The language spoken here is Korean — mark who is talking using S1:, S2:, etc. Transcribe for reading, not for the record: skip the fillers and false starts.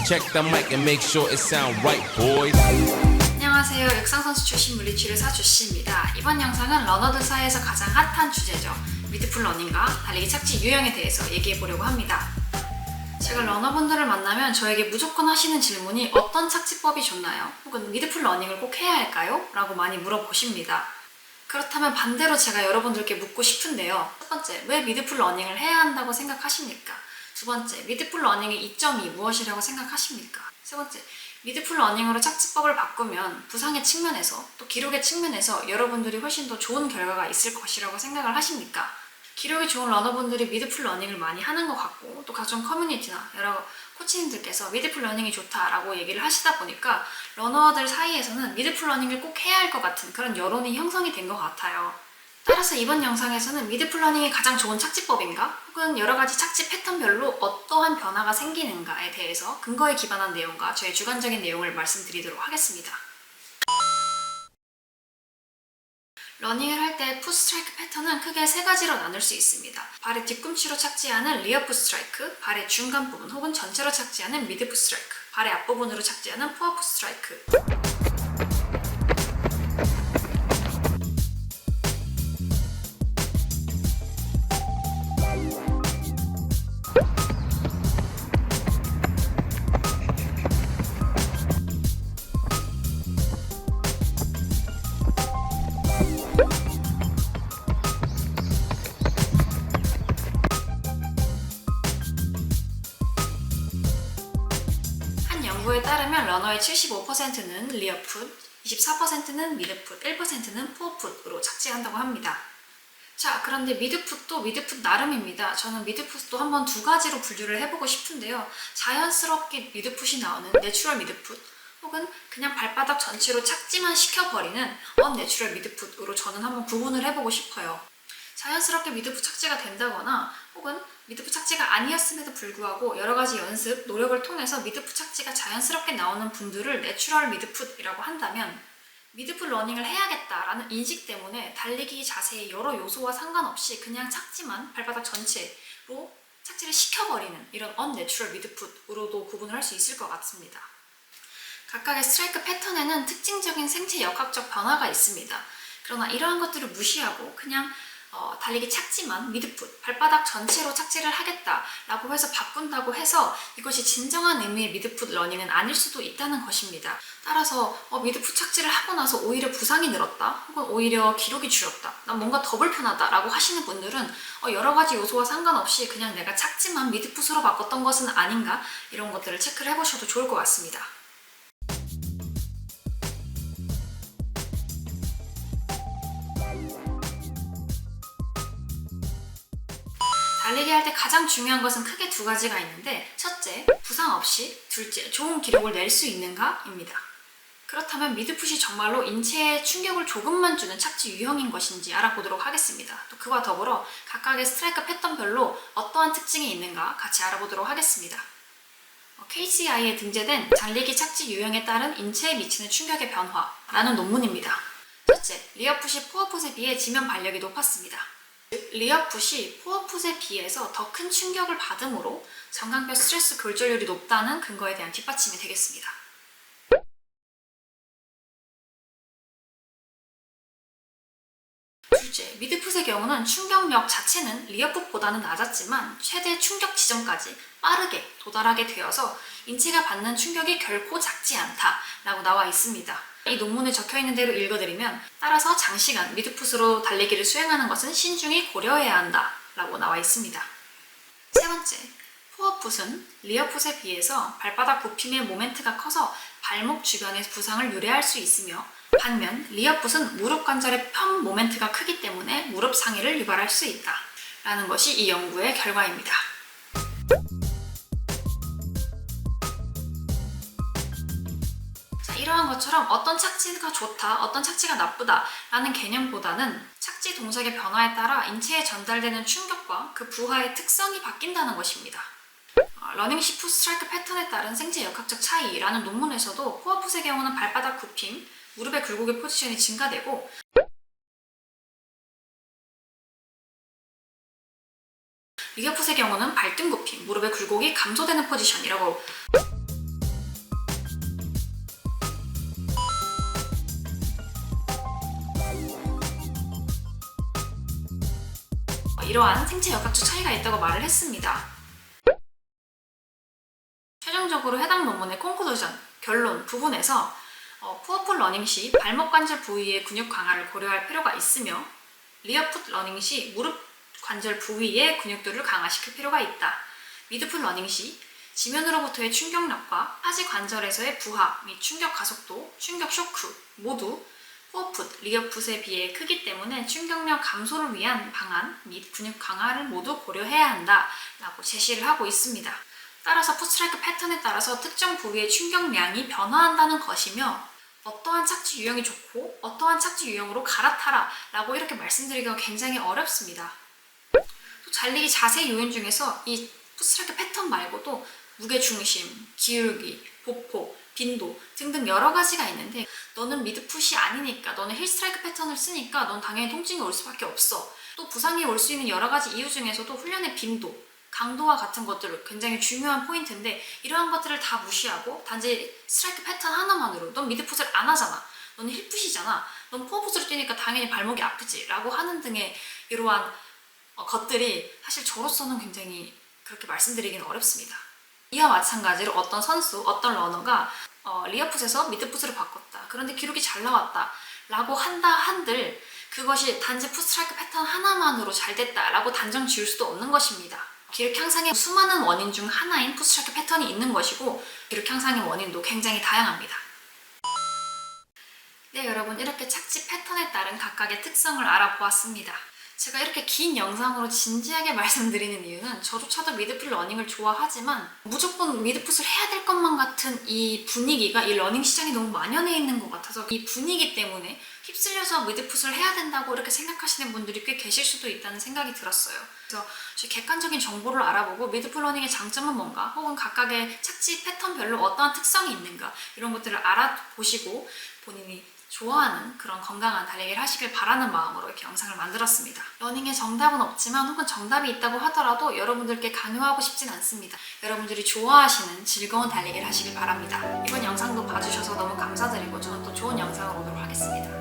S1: Check the mic and make sure it sound right, boys.
S2: 안녕하세요. 육상선수 출신 물리치료사 주씨입니다. 이번 영상은 러너들 사이에서 가장 핫한 주제죠. 미드풀 러닝과 달리기 착지 유형에 대해서 얘기해보려고 합니다. 제가 러너분들을 만나면 저에게 무조건 하시는 질문이 어떤 착지법이 좋나요? 혹은 미드풀 러닝을 꼭 해야 할까요? 라고 많이 물어보십니다. 그렇다면 반대로 제가 여러분들께 묻고 싶은데요. 첫 번째, 왜 미드풀 러닝을 해야 한다고 생각하십니까? 두 번째, 미드풀 러닝의 이점이 무엇이라고 생각하십니까? 세 번째, 미드풀 러닝으로 착지법을 바꾸면 부상의 측면에서 또 기록의 측면에서 여러분들이 훨씬 더 좋은 결과가 있을 것이라고 생각을 하십니까? 기록이 좋은 러너분들이 미드풀 러닝을 많이 하는 것 같고 또 각종 커뮤니티나 여러 코치님들께서 미드풀 러닝이 좋다라고 얘기를 하시다 보니까 러너들 사이에서는 미드풀 러닝을 꼭 해야 할 것 같은 그런 여론이 형성이 된 것 같아요. 따라서 이번 영상에서는 미드풀 러닝이 가장 좋은 착지법인가? 혹은 여러가지 착지 패턴별로 어떠한 변화가 생기는가에 대해서 근거에 기반한 내용과 저의 주관적인 내용을 말씀드리도록 하겠습니다. 러닝을 할 때 풋 스트라이크 패턴은 크게 세 가지로 나눌 수 있습니다. 발의 뒤꿈치로 착지하는 리어 풋 스트라이크, 발의 중간 부분 혹은 전체로 착지하는 미드 풋 스트라이크, 발의 앞부분으로 착지하는 포어 풋 스트라이크. 연구에 따르면 러너의 75%는 리어풋, 24%는 미드풋, 1%는 포어풋으로 착지한다고 합니다. 자, 그런데 미드풋도 미드풋 나름입니다. 저는 미드풋도 한번 두 가지로 분류를 해보고 싶은데요. 자연스럽게 미드풋이 나오는 내추럴 미드풋 혹은 그냥 발바닥 전체로 착지만 시켜버리는 언내추럴 미드풋으로 저는 한번 구분을 해보고 싶어요. 자연스럽게 미드풋 착지가 된다거나 혹은 미드풋 착지가 아니었음에도 불구하고 여러가지 연습, 노력을 통해서 미드풋 착지가 자연스럽게 나오는 분들을 내추럴 미드풋이라고 한다면 미드풋 러닝을 해야겠다라는 인식 때문에 달리기 자세의 여러 요소와 상관없이 그냥 착지만 발바닥 전체로 착지를 시켜버리는 이런 언내추럴 미드풋으로도 구분을 할 수 있을 것 같습니다. 각각의 스트라이크 패턴에는 특징적인 생체 역학적 변화가 있습니다. 그러나 이러한 것들을 무시하고 그냥 달리기 착지만 미드풋, 발바닥 전체로 착지를 하겠다라고 해서 바꾼다고 해서 이것이 진정한 의미의 미드풋 러닝은 아닐 수도 있다는 것입니다. 따라서 미드풋 착지를 하고 나서 오히려 부상이 늘었다 혹은 오히려 기록이 줄었다, 난 뭔가 더 불편하다 라고 하시는 분들은 여러 가지 요소와 상관없이 그냥 내가 착지만 미드풋으로 바꿨던 것은 아닌가, 이런 것들을 체크를 해보셔도 좋을 것 같습니다. 달리기 할 때 가장 중요한 것은 크게 두 가지가 있는데, 첫째, 부상 없이, 둘째, 좋은 기록을 낼 수 있는가입니다. 그렇다면 미드풋이 정말로 인체에 충격을 조금만 주는 착지 유형인 것인지 알아보도록 하겠습니다. 또 그와 더불어 각각의 스트라이크 패턴별로 어떠한 특징이 있는가 같이 알아보도록 하겠습니다. KCI에 등재된 달리기 착지 유형에 따른 인체에 미치는 충격의 변화라는 논문입니다. 첫째, 리어풋이 포어풋에 비해 지면 발력이 높았습니다. 리어풋이 포어풋에 비해서 더 큰 충격을 받음으로 전강뼈 스트레스 골절률이 높다는 근거에 대한 뒷받침이 되겠습니다. 둘째, 미드풋의 경우는 충격력 자체는 리어풋보다는 낮았지만 최대 충격 지점까지 빠르게 도달하게 되어서 인체가 받는 충격이 결코 작지 않다라고 나와 있습니다. 이 논문에 적혀있는 대로 읽어드리면, 따라서 장시간 미드풋으로 달리기를 수행하는 것은 신중히 고려해야 한다 라고 나와 있습니다. 세 번째, 포어풋은 리어풋에 비해서 발바닥 굽힘의 모멘트가 커서 발목 주변의 부상을 유래할 수 있으며, 반면 리어풋은 무릎 관절의 편 모멘트가 크기 때문에 무릎 상해를 유발할 수 있다 라는 것이 이 연구의 결과입니다. 이러한 것처럼 어떤 착지가 좋다, 어떤 착지가 나쁘다 라는 개념보다는 착지 동작의 변화에 따라 인체에 전달되는 충격과 그 부하의 특성이 바뀐다는 것입니다. 러닝 시 풋 스트라이크 패턴에 따른 생체 역학적 차이라는 논문에서도 포어풋의 경우는 발바닥 굽힘, 무릎의 굴곡의 포지션이 증가되고, 리어풋의 경우는 발등 굽힘, 무릎의 굴곡이 감소되는 포지션이라고 이러한 생체 역학적 차이가 있다고 말을 했습니다. 최종적으로 해당 논문의 콘클루전, 결론 부분에서 푸어풋 러닝 시 발목 관절 부위의 근육 강화를 고려할 필요가 있으며 리어풋 러닝 시 무릎 관절 부위의 근육들을 강화시킬 필요가 있다. 미드풋 러닝 시 지면으로부터의 충격력과 하지 관절에서의 부하 및 충격 가속도, 충격 쇼크 모두 푸어풋, 리어풋에 비해 크기 때문에 충격력 감소를 위한 방안 및 근육 강화를 모두 고려해야 한다 라고 제시를 하고 있습니다. 따라서 풋스트라이크 패턴에 따라서 특정 부위의 충격량이 변화한다는 것이며 어떠한 착지 유형이 좋고 어떠한 착지 유형으로 갈아타라 라고 이렇게 말씀드리기가 굉장히 어렵습니다. 또 달리기 자세 요인 중에서 이 풋스트라이크 패턴 말고도 무게중심, 기울기, 보폭, 빈도 등등 여러 가지가 있는데 너는 미드풋이 아니니까 너는 힐스트라이크 패턴을 쓰니까 넌 당연히 통증이 올 수밖에 없어. 또 부상이 올 수 있는 여러 가지 이유 중에서도 훈련의 빈도, 강도와 같은 것들 굉장히 중요한 포인트인데 이러한 것들을 다 무시하고 단지 스트라이크 패턴 하나만으로 넌 미드풋을 안 하잖아. 넌 힐풋이잖아. 넌 포어풋으로 뛰니까 당연히 발목이 아프지 라고 하는 등의 이러한 것들이 사실 저로서는 굉장히 그렇게 말씀드리기는 어렵습니다. 이와 마찬가지로 어떤 선수, 어떤 러너가 리어풋에서 미드풋으로 바꿨다. 그런데 기록이 잘 나왔다 라고 한다 한들 그것이 단지 풋스트라이크 패턴 하나만으로 잘 됐다 라고 단정 지을 수도 없는 것입니다. 기록 향상의 수많은 원인 중 하나인 풋스트라이크 패턴이 있는 것이고 기록 향상의 원인도 굉장히 다양합니다. 네, 여러분 이렇게 착지 패턴에 따른 각각의 특성을 알아보았습니다. 제가 이렇게 긴 영상으로 진지하게 말씀드리는 이유는 저조차도 미드풋 러닝을 좋아하지만 무조건 미드풋을 해야 될 것만 같은 이 분위기가 이 러닝 시장에 너무 만연해 있는 것 같아서 이 분위기 때문에 휩쓸려서 미드풋을 해야 된다고 이렇게 생각하시는 분들이 꽤 계실 수도 있다는 생각이 들었어요. 그래서 객관적인 정보를 알아보고 미드풋 러닝의 장점은 뭔가 혹은 각각의 착지 패턴별로 어떠한 특성이 있는가 이런 것들을 알아보시고 본인이 좋아하는 그런 건강한 달리기를 하시길 바라는 마음으로 이렇게 영상을 만들었습니다. 러닝에 정답은 없지만 혹은 정답이 있다고 하더라도 여러분들께 강요하고 싶진 않습니다. 여러분들이 좋아하시는 즐거운 달리기를 하시길 바랍니다. 이번 영상도 봐주셔서 너무 감사드리고 저는 또 좋은 영상으로 오도록 하겠습니다.